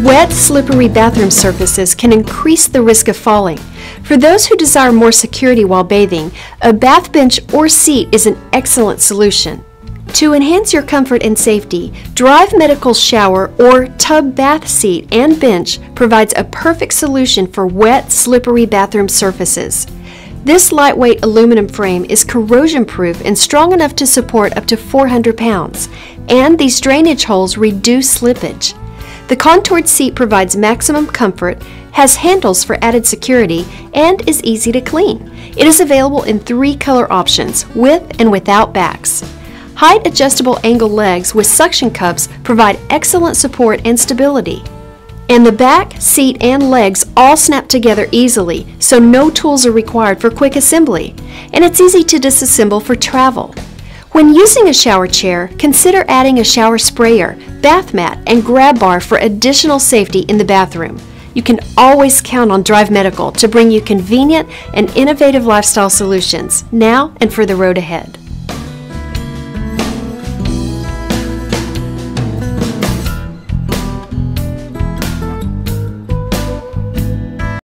Wet, slippery bathroom surfaces can increase the risk of falling. For those who desire more security while bathing, a bath bench or seat is an excellent solution. To enhance your comfort and safety, Drive Medical's shower or tub bath seat and bench provides a perfect solution for wet, slippery bathroom surfaces. This lightweight aluminum frame is corrosion-proof and strong enough to support up to 400 pounds, and these drainage holes reduce slippage. The contoured seat provides maximum comfort, has handles for added security, and is easy to clean. It is available in 3 color options, with and without backs. Height adjustable angle legs with suction cups provide excellent support and stability. And the back, seat, and legs all snap together easily, so no tools are required for quick assembly. And it's easy to disassemble for travel. When using a shower chair, consider adding a shower sprayer, bath mat, and grab bar for additional safety in the bathroom. You can always count on Drive Medical to bring you convenient and innovative lifestyle solutions now and for the road ahead.